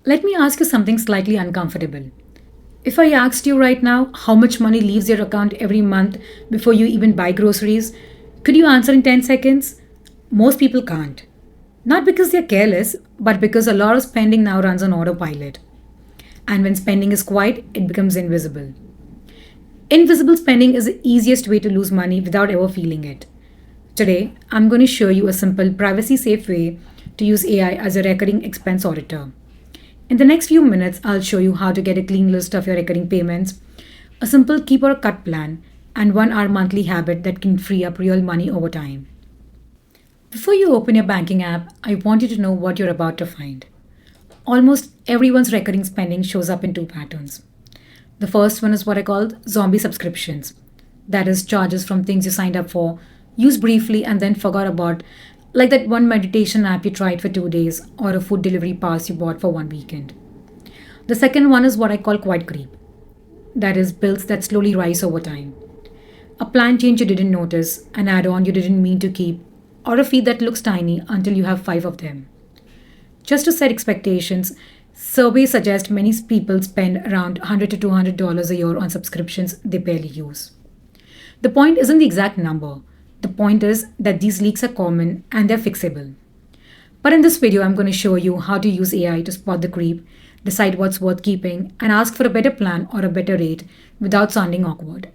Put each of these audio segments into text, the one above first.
Let me ask you something slightly uncomfortable. If I asked you right now how much money leaves your account every month before you even buy groceries, could you answer in 10 seconds? Most people can't. Not because they're careless, but because a lot of spending now runs on autopilot. And when spending is quiet, it becomes invisible. Invisible spending is the easiest way to lose money without ever feeling it. Today, I'm going to show you a simple, privacy safe way to use AI as a recurring expense auditor. In the next few minutes, I'll show you how to get a clean list of your recurring payments, a simple keep or cut plan, and 1 hour monthly habit that can free up real money over time. Before you open your banking app, I want you to know what you're about to find. Almost everyone's recurring spending shows up in two patterns. The first one is what I call zombie subscriptions. That is, charges from things you signed up for, used briefly, and then forgot about, like that one meditation app you tried for 2 days or a food delivery pass you bought for one weekend. The second one is what I call quiet creep. That is, bills that slowly rise over time. A plan change you didn't notice, an add on you didn't mean to keep, or a fee that looks tiny until you have five of them. Just to set expectations, surveys suggest many people spend around $100 to $200 a year on subscriptions they barely use. The point isn't the exact number. The point is that these leaks are common and they're fixable. But in this video, I'm going to show you how to use AI to spot the creep, decide what's worth keeping, and ask for a better plan or a better rate without sounding awkward.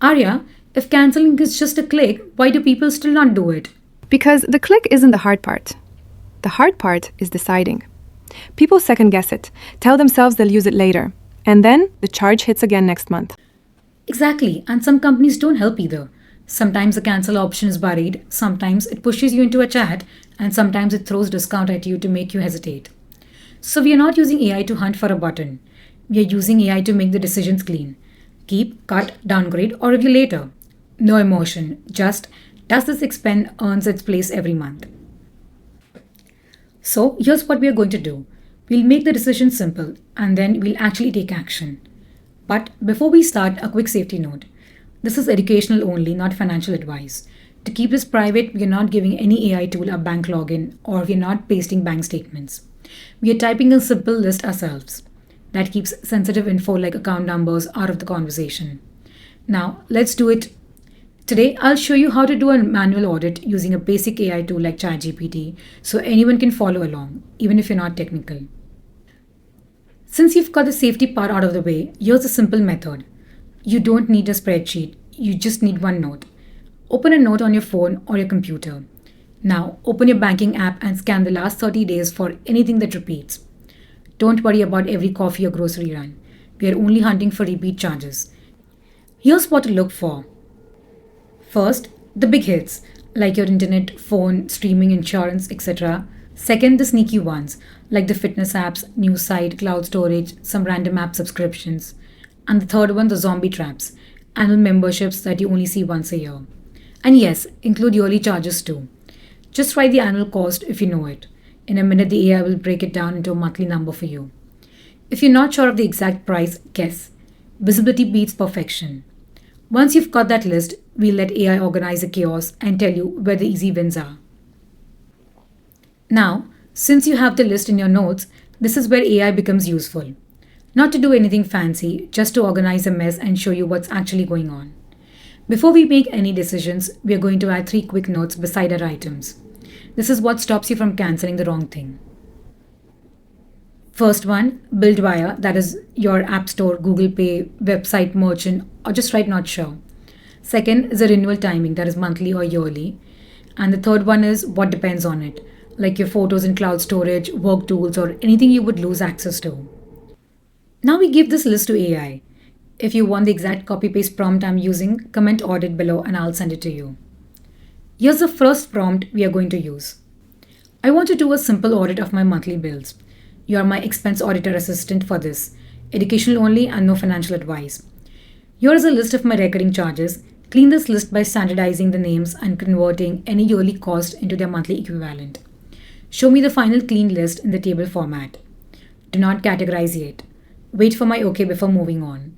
Arya, if canceling is just a click, why do people still not do it? Because the click isn't the hard part. The hard part is deciding. People second guess it, tell themselves they'll use it later, and then the charge hits again next month. Exactly, and some companies don't help either. Sometimes the cancel option is buried, sometimes it pushes you into a chat, and sometimes it throws discount at you to make you hesitate. So we are not using AI to hunt for a button. We are using AI to make the decisions clean. Keep, cut, downgrade, or review later. No emotion, just does this expense earns its place every month? So here's what we are going to do. We'll make the decision simple and then we'll actually take action. But before we start, a quick safety note. This is educational only, not financial advice. To keep this private, we are not giving any AI tool a bank login or we are not pasting bank statements. We are typing a simple list ourselves. That keeps sensitive info like account numbers out of the conversation. Now, let's do it. Today, I'll show you how to do a manual audit using a basic AI tool like ChatGPT so anyone can follow along, even if you're not technical. Since you've got the safety part out of the way, here's a simple method. You don't need a spreadsheet, you just need one note. Open a note on your phone or your computer. Now, open your banking app and scan the last 30 days for anything that repeats. Don't worry about every coffee or grocery run. We are only hunting for repeat charges. Here's what to look for. First, the big hits, like your internet, phone, streaming, insurance, etc. Second, the sneaky ones, like the fitness apps, news site, cloud storage, some random app subscriptions. And the third one, the zombie traps, annual memberships that you only see once a year. And yes, include yearly charges too. Just write the annual cost if you know it. In a minute, the AI will break it down into a monthly number for you. If you're not sure of the exact price, guess. Visibility beats perfection. Once you've got that list, we'll let AI organize the chaos and tell you where the easy wins are. Now, since you have the list in your notes, this is where AI becomes useful. Not to do anything fancy, just to organize a mess and show you what's actually going on. Before we make any decisions, we are going to add 3 quick notes beside our items. This is what stops you from canceling the wrong thing. First one, build via, that is your App Store, Google Pay, website, merchant, or just write not sure. Second is a renewal timing, that is monthly or yearly. And the third one is what depends on it, like your photos in cloud storage, work tools, or anything you would lose access to. Now we give this list to AI. If you want the exact copy-paste prompt I'm using, comment audit below and I'll send it to you. Here's the first prompt we are going to use. I want to do a simple audit of my monthly bills. You are my expense auditor assistant for this. Educational only and no financial advice. Here is a list of my recurring charges. Clean this list by standardizing the names and converting any yearly cost into their monthly equivalent. Show me the final clean list in the table format. Do not categorize yet. Wait for my OK before moving on.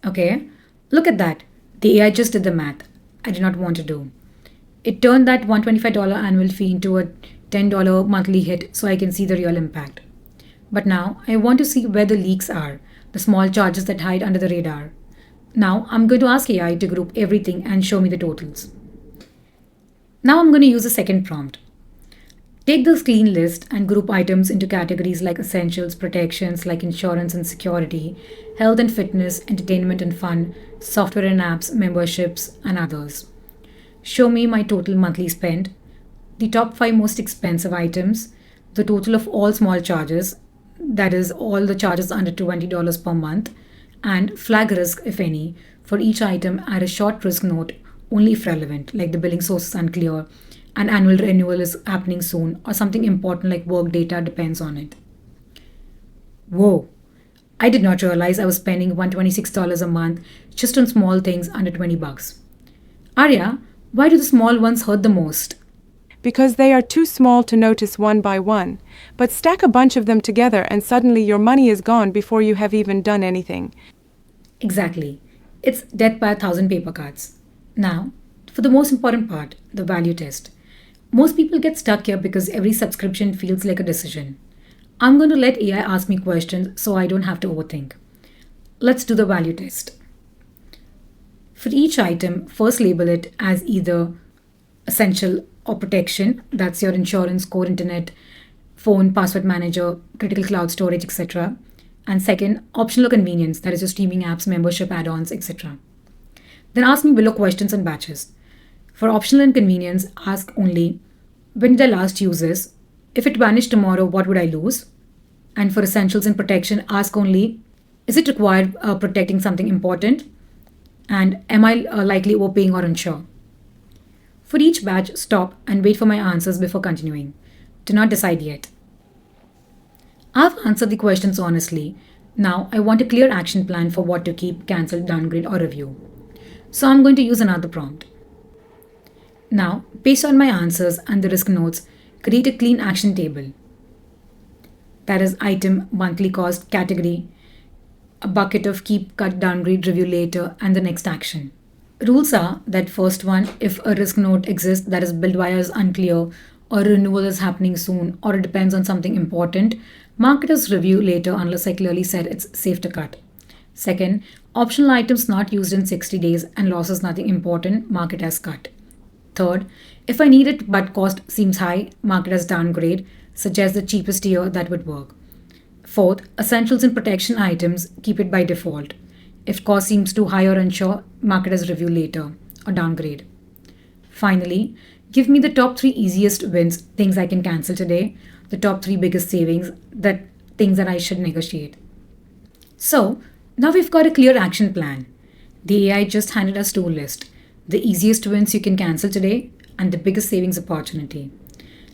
Okay, look at that. The AI just did the math I did not want to do. It turned that $125 annual fee into a $10 monthly hit so I can see the real impact. But now I want to see where the leaks are, the small charges that hide under the radar. Now I'm going to ask AI to group everything and show me the totals. Now I'm going to use a second prompt. Take this clean list and group items into categories like essentials, protections like insurance and security, health and fitness, entertainment and fun, software and apps, memberships, and others. Show me my total monthly spend, the top 5 most expensive items, the total of all small charges, that is, all the charges under $20 per month, and flag risk, if any. For each item, add a short risk note, only if relevant, like the billing source is unclear, an annual renewal is happening soon, or something important like work data depends on it. Whoa! I did not realize I was spending $126 a month just on small things under 20 bucks. Arya, why do the small ones hurt the most? Because they are too small to notice one by one. But stack a bunch of them together and suddenly your money is gone before you have even done anything. Exactly. It's death by 1,000 paper cuts. Now, for the most important part, the value test. Most people get stuck here because every subscription feels like a decision. I'm going to let AI ask me questions so I don't have to overthink. Let's do the value test. For each item, first label it as either essential or protection, that's your insurance, core internet, phone, password manager, critical cloud storage, etc. And second, optional or convenience, that is your streaming apps, membership add-ons, etc. Then ask me below questions and batches. For optional and convenience, ask only, when did I last use this? If it vanished tomorrow, what would I lose? And for essentials and protection, ask only, is it required protecting something important? And am I likely overpaying or unsure? For each batch, stop and wait for my answers before continuing. Do not decide yet. I've answered the questions honestly. Now I want a clear action plan for what to keep, cancel, downgrade, or review. So I'm going to use another prompt. Now, based on my answers and the risk notes, create a clean action table. That is item, monthly cost, category, a bucket of keep, cut, downgrade, review later, and the next action. Rules are that first one, if a risk note exists that is build via is unclear, or renewal is happening soon, or it depends on something important, mark it as review later unless I clearly said it's safe to cut. Second, optional items not used in 60 days and loss is nothing important, mark it as cut. Third, if I need it but cost seems high, mark it as downgrade, suggest the cheapest tier that would work. Fourth, essentials and protection items, keep it by default. If cost seems too high or unsure, mark it as review later or downgrade. Finally, give me the top 3 easiest wins, things I can cancel today, the top 3 biggest savings, that things that I should negotiate. So, now we've got a clear action plan. The AI just handed us 2 lists, the easiest wins you can cancel today and the biggest savings opportunity.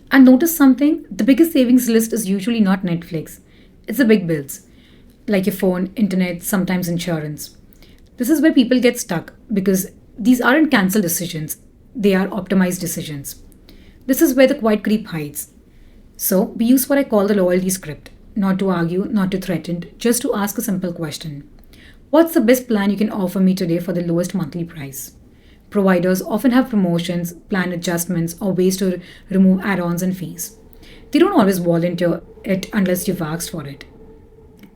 And notice something, the biggest savings list is usually not Netflix. It's the big bills, like your phone, internet, sometimes insurance. This is where people get stuck because these aren't cancel decisions, they are optimized decisions. This is where the quiet creep hides. So, we use what I call the loyalty script, not to argue, not to threaten, just to ask a simple question. What's the best plan you can offer me today for the lowest monthly price? Providers often have promotions, plan adjustments, or ways to remove add ons and fees. They don't always volunteer it unless you've asked for it.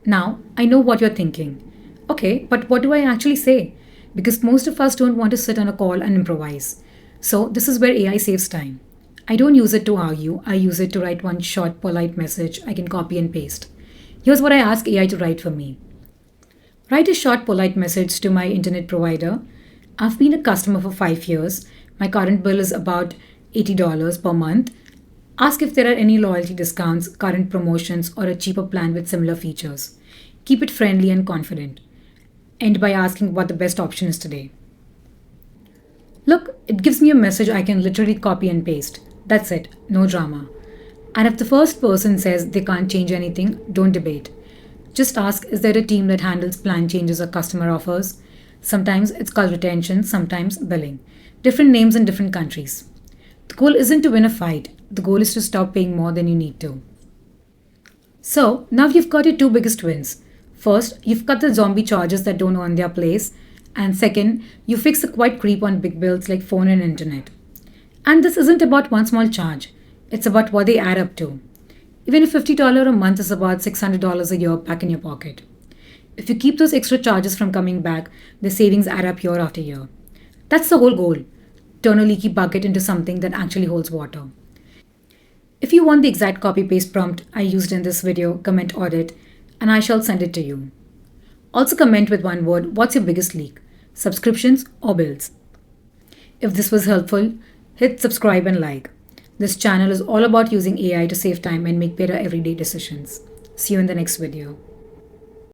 Now, I know what you're thinking. Okay, but what do I actually say? Because most of us don't want to sit on a call and improvise. So, this is where AI saves time. I don't use it to argue, I use it to write one short, polite message I can copy and paste. Here's what I ask AI to write for me. Write a short, polite message to my internet provider. I've been a customer for 5 years. My current bill is about $80 per month. Ask if there are any loyalty discounts, current promotions, or a cheaper plan with similar features. Keep it friendly and confident. End by asking what the best option is today. Look, it gives me a message I can literally copy and paste. That's it, no drama. And if the first person says they can't change anything, don't debate. Just ask, is there a team that handles plan changes or customer offers? Sometimes it's called retention, sometimes billing. Different names in different countries. The goal isn't to win a fight. The goal is to stop paying more than you need to. So, now you've got your 2 biggest wins. First, you've cut the zombie charges that don't earn their place. And second, you fix the quiet creep on big bills like phone and internet. And this isn't about one small charge. It's about what they add up to. Even if $50 a month is about $600 a year back in your pocket. If you keep those extra charges from coming back, the savings add up year after year. That's the whole goal. Turn a leaky bucket into something that actually holds water. If you want the exact copy-paste prompt I used in this video, comment audit, and I shall send it to you. Also comment with one word, what's your biggest leak? Subscriptions or bills? If this was helpful, hit subscribe and like. This channel is all about using AI to save time and make better everyday decisions. See you in the next video.